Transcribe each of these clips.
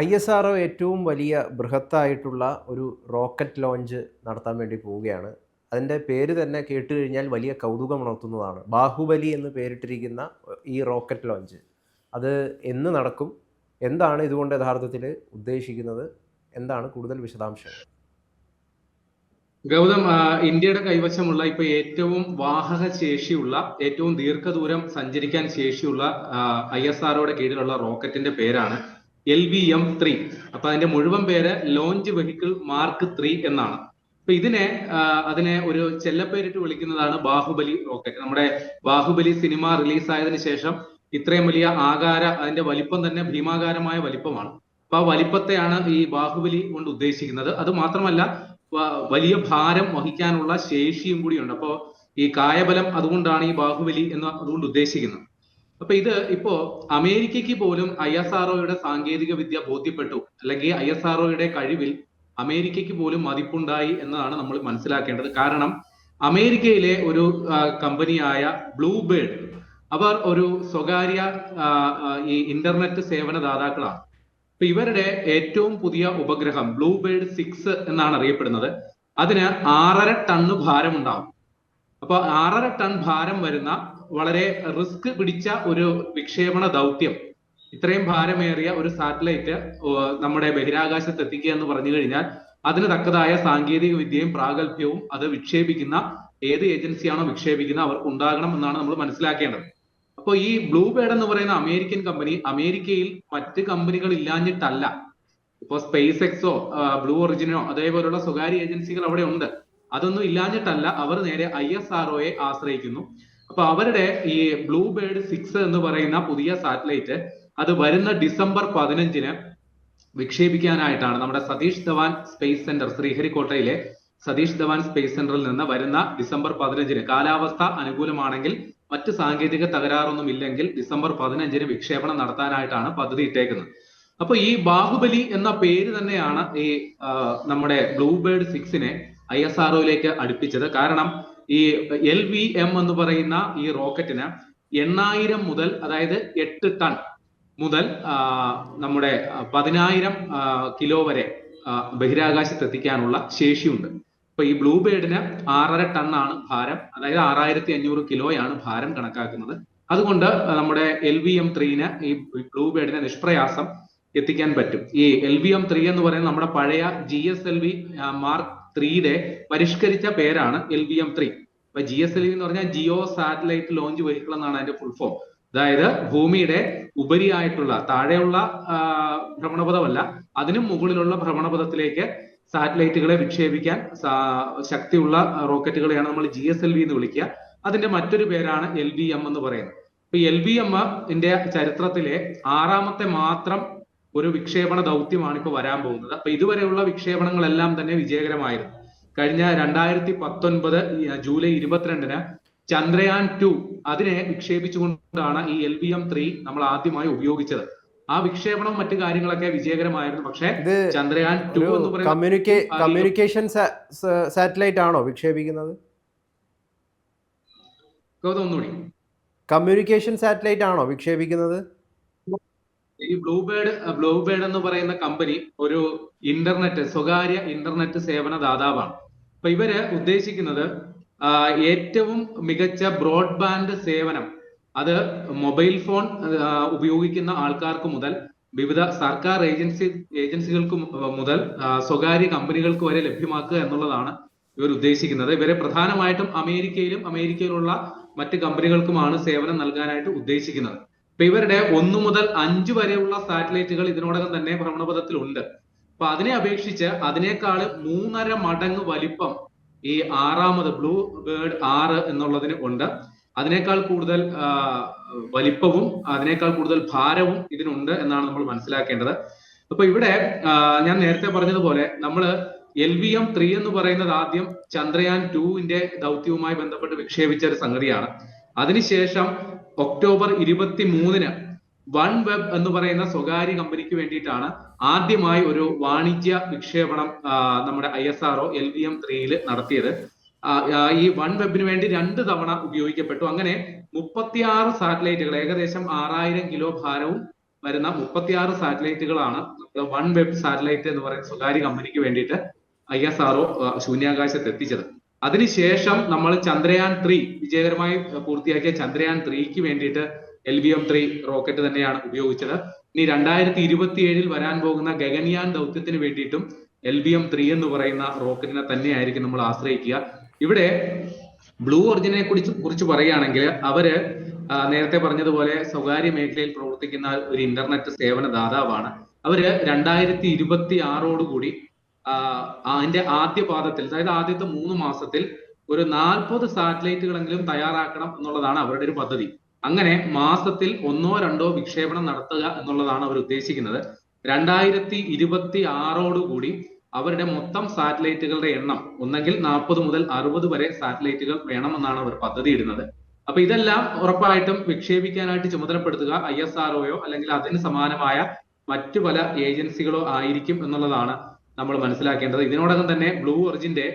ISRO ഏറ്റവും വലിയ ബൃഹത്തായിട്ടുള്ള ഒരു റോക്കറ്റ് ലോഞ്ച് നടത്താൻ വേണ്ടി പോവുകയാണ്. അതിൻ്റെ പേര് തന്നെ കേട്ടുകഴിഞ്ഞാൽ വലിയ കൗതുകമുണർത്തുന്നതാണ്. ബാഹുബലി എന്ന് പേരിട്ടിരിക്കുന്ന ഈ റോക്കറ്റ് ലോഞ്ച്. അത് എന്ന് നടക്കും? എന്താണ് ഇതുകൊണ്ട് യഥാർത്ഥത്തിൽ ഉദ്ദേശിക്കുന്നത്? എന്താണ് കൂടുതൽ വിശദാംശങ്ങൾ? ഗൗതം, ഇന്ത്യയുടെ കൈവശമുള്ള ഇപ്പൊ ഏറ്റവും വാഹക ശേഷിയുള്ള, ഏറ്റവും ദീർഘദൂരം സഞ്ചരിക്കാൻ ശേഷിയുള്ള ISROയുടെ കീഴിലുള്ള റോക്കറ്റിന്റെ പേരാണ് LVM-3. അപ്പൊ അതിന്റെ മുഴുവൻ പേര് ലോഞ്ച് വെഹിക്കിൾ മാർക്ക് 3 എന്നാണ്. അപ്പൊ അതിനെ ഒരു ചെല്ലപ്പേരിട്ട് വിളിക്കുന്നതാണ് ബാഹുബലി റോക്കറ്റ്. നമ്മുടെ ബാഹുബലി സിനിമ റിലീസായതിനു ശേഷം ഇത്രയും വലിയ അതിന്റെ വലിപ്പം തന്നെ ഭീമാകാരമായ വലിപ്പമാണ്. അപ്പൊ ആ വലിപ്പത്തെയാണ് ഈ ബാഹുബലി കൊണ്ട് ഉദ്ദേശിക്കുന്നത്. അത് മാത്രമല്ല, വലിയ ഭാരം വഹിക്കാനുള്ള ശേഷിയും കൂടിയുണ്ട്. അപ്പോ ഈ കായബലം അതുകൊണ്ടാണ് ഈ ബാഹുബലി എന്ന് അതുകൊണ്ട് ഉദ്ദേശിക്കുന്നത്. അപ്പൊ ഇപ്പോ അമേരിക്കയ്ക്ക് പോലും ISROയുടെ സാങ്കേതിക വിദ്യ ബോധ്യപ്പെട്ടു, അല്ലെങ്കിൽ ISROയുടെ കഴിവിൽ അമേരിക്കയ്ക്ക് പോലും മതിപ്പുണ്ടായി എന്നതാണ് നമ്മൾ മനസ്സിലാക്കേണ്ടത്. കാരണം അമേരിക്കയിലെ ഒരു കമ്പനിയായ ബ്ലൂബേർഡ്, അവർ ഒരു സ്വകാര്യ ഈ ഇന്റർനെറ്റ് സേവന ദാതാക്കളാണ്. അപ്പൊ ഇവരുടെ ഏറ്റവും പുതിയ ഉപഗ്രഹം ബ്ലൂബേർഡ് 6 എന്നാണ് അറിയപ്പെടുന്നത്. അതിന് 6.5 ടൺ ഭാരം ഉണ്ടാവും. അപ്പൊ 6.5 ടൺ ഭാരം വരുന്ന വളരെ റിസ്ക് പിടിച്ച ഒരു വിക്ഷേപണ ദൗത്യം, ഇത്രയും ഭാരമേറിയ ഒരു സാറ്റലൈറ്റ് നമ്മുടെ ബഹിരാകാശത്ത് എത്തിക്കുക എന്ന് പറഞ്ഞു കഴിഞ്ഞാൽ അതിന് തക്കതായ സാങ്കേതിക വിദ്യയും പ്രാഗൽഭ്യവും അത് വിക്ഷേപിക്കുന്ന ഏത് ഏജൻസിയാണോ വിക്ഷേപിക്കുന്നത് അവർക്ക് ഉണ്ടാകണം എന്നാണ് നമ്മൾ മനസ്സിലാക്കേണ്ടത്. അപ്പൊ ഈ ബ്ലൂബേർഡ് എന്ന് പറയുന്ന അമേരിക്കൻ കമ്പനി അമേരിക്കയിൽ മറ്റ് കമ്പനികൾ ഇല്ലാഞ്ഞിട്ടല്ല. ഇപ്പൊ സ്പേസ് എക്സോ, ബ്ലൂ ഒറിജിനോ അതേപോലുള്ള സ്വകാര്യ ഏജൻസികൾ അവിടെ ഉണ്ട്. അതൊന്നും ഇല്ലാഞ്ഞിട്ടല്ല, അവർ നേരെ ISROയെ ആശ്രയിക്കുന്നു. അപ്പൊ അവരുടെ ഈ ബ്ലൂബേർഡ് 6 എന്ന് പറയുന്ന പുതിയ സാറ്റലൈറ്റ് അത് വരുന്ന ഡിസംബർ 15-ന് വിക്ഷേപിക്കാനായിട്ടാണ് നമ്മുടെ സതീഷ് ധവാൻ സ്പേസ് സെന്റർ, ശ്രീഹരിക്കോട്ടയിലെ സതീഷ് ധവാൻ സ്പേസ് സെന്ററിൽ നിന്ന് വരുന്ന ഡിസംബർ 15-ന്, കാലാവസ്ഥ അനുകൂലമാണെങ്കിൽ, മറ്റ് സാങ്കേതിക തകരാറൊന്നും ഇല്ലെങ്കിൽ ഡിസംബർ 15-ന് വിക്ഷേപണം നടത്താനായിട്ടാണ് പദ്ധതി ഇട്ടേക്കുന്നത്. അപ്പൊ ഈ ബാഹുബലി എന്ന പേര് തന്നെയാണ് ഈ നമ്മുടെ ബ്ലൂബേർഡ് 6-നെ ISROയിലേക്ക് അടുപ്പിച്ചത്. കാരണം ഈ LVM എന്ന് പറയുന്ന ഈ റോക്കറ്റിന് 8,000 മുതൽ, അതായത് 8 ടൺ മുതൽ നമ്മുടെ 10,000 കിലോ വരെ ബഹിരാകാശത്ത് എത്തിക്കാനുള്ള ശേഷിയുണ്ട്. അപ്പൊ ഈ ബ്ലൂബേർഡിന് 6.5 ടൺ ആണ് ഭാരം, അതായത് 6,500 കിലോയാണ് ഭാരം കണക്കാക്കുന്നത്. അതുകൊണ്ട് നമ്മുടെ LVM-3-ന്, ഈ ബ്ലൂബേർഡിനെ നിഷ്പ്രയാസം എത്തിക്കാൻ പറ്റും. ഈ LVM-3 എന്ന് പറയുന്നത് നമ്മുടെ പഴയ GSLV മാർക്ക് 3-യുടെ പരിഷ്കരിച്ച പേരാണ് LVM-3. അപ്പൊ GSLV എന്ന് പറഞ്ഞാൽ ജിയോ സാറ്റലൈറ്റ് ലോഞ്ച് വെഹിക്കിൾ എന്നാണ് അതിന്റെ ഫുൾ ഫോം. അതായത് ഭൂമിയുടെ ഉപരിയായിട്ടുള്ള, താഴെയുള്ള ഭ്രമണപഥമല്ല, അതിനും മുകളിലുള്ള ഭ്രമണപഥത്തിലേക്ക് സാറ്റലൈറ്റുകളെ വിക്ഷേപിക്കാൻ ശക്തിയുള്ള റോക്കറ്റുകളെയാണ് നമ്മൾ GSLV എന്ന് വിളിക്കുക. അതിന്റെ മറ്റൊരു പേരാണ് LVM എന്ന് പറയുന്നത്. ഇപ്പൊ LVM-ന്റെ ചരിത്രത്തിലെ 6ാമത്തെ മാത്രം ഒരു വിക്ഷേപണ ദൗത്യമാണ് ഇപ്പൊ വരാൻ പോകുന്നത്. അപ്പൊ ഇതുവരെയുള്ള വിക്ഷേപണങ്ങളെല്ലാം തന്നെ വിജയകരമായിരുന്നു. കഴിഞ്ഞ 2019 ജൂലൈ 22-ന് ചന്ദ്രയാൻ 2 അതിനെ വിക്ഷേപിച്ചുകൊണ്ടാണ് ഈ LVM-3 നമ്മൾ ആദ്യമായി ഉപയോഗിച്ചത്. ആ വിക്ഷേപണവും മറ്റു കാര്യങ്ങളൊക്കെ വിജയകരമായിരുന്നു. പക്ഷേ ചന്ദ്രയാൻ 2 എന്ന് പറയുന്നത് കമ്മ്യൂണിക്കേഷൻ സാറ്റലൈറ്റ് ആണോ വിക്ഷേപിക്കുന്നത്? ഒന്നുകൂടി, കമ്മ്യൂണിക്കേഷൻ സാറ്റലൈറ്റ് ആണോ വിക്ഷേപിക്കുന്നത്? ഈ ബ്ലൂബേർഡ് എന്ന് പറയുന്ന കമ്പനി ഒരു സ്വകാര്യ ഇന്റർനെറ്റ് സേവന ദാതാവാണ്. അപ്പൊ ഇവര് ഉദ്ദേശിക്കുന്നത് ഏറ്റവും മികച്ച ബ്രോഡ്ബാൻഡ് സേവനം, അത് മൊബൈൽ ഫോൺ ഉപയോഗിക്കുന്ന ആൾക്കാർക്ക് മുതൽ വിവിധ സർക്കാർ ഏജൻസികൾക്ക് മുതൽ സ്വകാര്യ കമ്പനികൾക്ക് വരെ ലഭ്യമാക്കുക എന്നുള്ളതാണ് ഇവർ ഉദ്ദേശിക്കുന്നത്. ഇവരെ പ്രധാനമായിട്ടും അമേരിക്കയിലുള്ള മറ്റ് കമ്പനികൾക്കുമാണ് സേവനം നൽകാനായിട്ട് ഉദ്ദേശിക്കുന്നത്. ഇപ്പൊ ഇവരുടെ 1 മുതൽ 5 വരെയുള്ള സാറ്റലൈറ്റുകൾ ഇതിനോടകം തന്നെ ഭ്രമണപഥത്തിലുണ്ട്. അപ്പൊ അതിനെ അപേക്ഷിച്ച് അതിനേക്കാൾ 3.5 മടങ്ങ് വലിപ്പം ഈ 6ാമത് ബ്ലൂബേർഡ് 6 എന്നുള്ളതിന് ഉണ്ട്. അതിനേക്കാൾ കൂടുതൽ വലിപ്പവും അതിനേക്കാൾ കൂടുതൽ ഭാരവും ഇതിനുണ്ട് എന്നാണ് നമ്മൾ മനസ്സിലാക്കേണ്ടത്. അപ്പൊ ഇവിടെ ഞാൻ നേരത്തെ പറഞ്ഞതുപോലെ നമ്മൾ LVM-3 എന്ന് പറയുന്നത് ആദ്യം ചന്ദ്രയാൻ 2-ന്റെ ദൗത്യവുമായി ബന്ധപ്പെട്ട് വിക്ഷേപിച്ച ഒരു സംഗതിയാണ്. അതിനുശേഷം ഒക്ടോബർ 23-ന് OneWeb എന്ന് പറയുന്ന സ്വകാര്യ കമ്പനിക്ക് വേണ്ടിയിട്ടാണ് ആദ്യമായി ഒരു വാണിജ്യ വിക്ഷേപണം നമ്മുടെ ISRO LVM-3-ൽ നടത്തിയത്. ഈ OneWebന് വേണ്ടി 2 തവണ ഉപയോഗിക്കപ്പെട്ടു. അങ്ങനെ 36 സാറ്റലൈറ്റുകൾ, ഏകദേശം 6000 കിലോ ഭാരവും വരുന്ന 36 സാറ്റലൈറ്റുകളാണ് വൺ വെബ് സാറ്റലൈറ്റ് എന്ന് പറയുന്ന സ്വകാര്യ കമ്പനിക്ക് വേണ്ടിയിട്ട് ISRO ശൂന്യാകാശത്ത് എത്തിച്ചത്. അതിനുശേഷം നമ്മൾ ചന്ദ്രയാൻ 3 വിജയകരമായി പൂർത്തിയാക്കിയ ചന്ദ്രയാൻ 3ക്ക് വേണ്ടിയിട്ട് LVM-3 റോക്കറ്റ് തന്നെയാണ് ഉപയോഗിച്ചത്. ഇനി 2027 വരാൻ പോകുന്ന ഗഗൻയാൻ ദൗത്യത്തിന് വേണ്ടിയിട്ടും LVM-3 എന്ന് പറയുന്ന റോക്കറ്റിനെ തന്നെയായിരിക്കും നമ്മൾ ആശ്രയിക്കുക. ഇവിടെ ബ്ലൂ ഒറിജിനെ കുറിച്ച് പറയുകയാണെങ്കിൽ അവര് നേരത്തെ പറഞ്ഞതുപോലെ സ്വകാര്യ മേഖലയിൽ പ്രവർത്തിക്കുന്ന ഒരു ഇന്റർനെറ്റ് സേവന ദാതാവാണ്. അവര് 2026 അതിന്റെ ആദ്യ പാദത്തിൽ, അതായത് ആദ്യത്തെ 3 മാസത്തിൽ ഒരു 40 സാറ്റലൈറ്റുകളെങ്കിലും തയ്യാറാക്കണം എന്നുള്ളതാണ് അവരുടെ ഒരു പദ്ധതി. അങ്ങനെ മാസത്തിൽ 1-2 വിക്ഷേപണം നടത്തുക എന്നുള്ളതാണ് അവർ ഉദ്ദേശിക്കുന്നത്. 2026 അവരുടെ മൊത്തം സാറ്റലൈറ്റുകളുടെ എണ്ണം ഒന്നെങ്കിൽ 40 മുതൽ 60 വരെ സാറ്റലൈറ്റുകൾ വേണമെന്നാണ് അവർ പദ്ധതി ഇടുന്നത്. അപ്പൊ ഇതെല്ലാം ഉറപ്പായിട്ടും വിക്ഷേപിക്കാനായിട്ട് ചുമതലപ്പെടുത്തുക ISROയോ അല്ലെങ്കിൽ അതിന് സമാനമായ മറ്റു പല ഏജൻസികളോ ആയിരിക്കും എന്നുള്ളതാണ് നമ്മൾ മനസ്സിലാക്കേണ്ടത്. ഇതിനോടകം തന്നെ ബ്ലൂ ഒറിജിന്റെ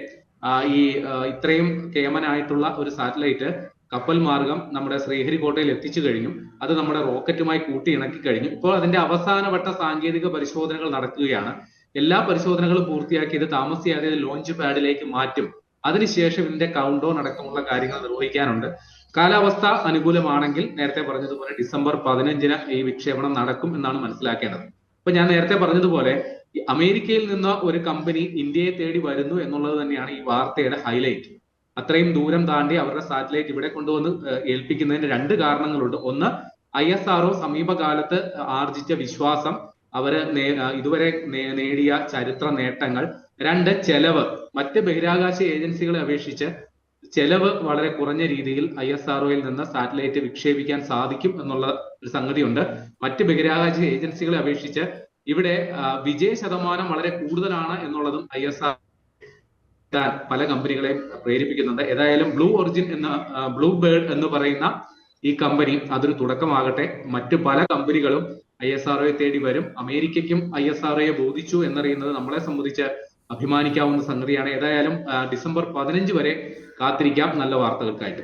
ഇത്രയും കേമനായിട്ടുള്ള ഒരു സാറ്റലൈറ്റ് കപ്പൽ മാർഗം നമ്മുടെ ശ്രീഹരിക്കോട്ടയിൽ എത്തിച്ചു കഴിഞ്ഞു. അത് നമ്മുടെ റോക്കറ്റുമായി കൂട്ടി ഇണക്കി കഴിഞ്ഞു. ഇപ്പോൾ അതിന്റെ അവസാനവട്ട സാങ്കേതിക പരിശോധനകൾ നടക്കുകയാണ്. എല്ലാ പരിശോധനകളും പൂർത്തിയാക്കി ഇത് താമസിയാതെ ലോഞ്ച് പാഡിലേക്ക് മാറ്റും. അതിനുശേഷം ഇതിന്റെ കൗണ്ട് ഡൗൺ അടക്കമുള്ള കാര്യങ്ങൾ നിർവഹിക്കാനുണ്ട്. കാലാവസ്ഥ അനുകൂലമാണെങ്കിൽ നേരത്തെ പറഞ്ഞതുപോലെ ഡിസംബർ 15-ന് ഈ വിക്ഷേപണം നടക്കും എന്നാണ് മനസ്സിലാക്കേണ്ടത്. അപ്പൊ ഞാൻ നേരത്തെ പറഞ്ഞതുപോലെ അമേരിക്കയിൽ നിന്ന് ഒരു കമ്പനി ഇന്ത്യയെ തേടി വരുന്നു എന്നുള്ളത് തന്നെയാണ് ഈ വാർത്തയുടെ ഹൈലൈറ്റ്. അത്രയും ദൂരം താണ്ടി അവരുടെ സാറ്റലൈറ്റ് ഇവിടെ കൊണ്ടുവന്ന് ഏൽപ്പിക്കുന്നതിന് 2 കാരണങ്ങളുണ്ട്. ഒന്ന്, ISRO സമീപകാലത്ത് ആർജിച്ച വിശ്വാസം, അവര് ഇതുവരെ നേടിയ ചരിത്ര നേട്ടങ്ങൾ. 2, ചെലവ്. മറ്റ് ബഹിരാകാശ ഏജൻസികളെ അപേക്ഷിച്ച് ചെലവ് വളരെ കുറഞ്ഞ രീതിയിൽ ISROയിൽ നിന്ന് സാറ്റലൈറ്റ് വിക്ഷേപിക്കാൻ സാധിക്കും എന്നുള്ള ഒരു സംഗതിയുണ്ട്. മറ്റ് ബഹിരാകാശ ഏജൻസികളെ അപേക്ഷിച്ച് ഇവിടെ വിജയ ശതമാനം വളരെ കൂടുതലാണ് എന്നുള്ളതും ISRO പല കമ്പനികളെയും പ്രേരിപ്പിക്കുന്നുണ്ട്. ഏതായാലും ബ്ലൂ ബേർഡ് എന്ന് പറയുന്ന ഈ കമ്പനി അതൊരു തുടക്കമാകട്ടെ. മറ്റു പല കമ്പനികളും ISROയെ തേടി വരും. അമേരിക്കയ്ക്കും ISROയെ ബോധിച്ചു എന്നറിയുന്നത് നമ്മളെ സംബന്ധിച്ച് അഭിമാനിക്കാവുന്ന സംഗതിയാണ്. ഏതായാലും ഡിസംബർ 15 വരെ കാത്തിരിക്കാം നല്ല വാർത്തകൾക്കായിട്ട്.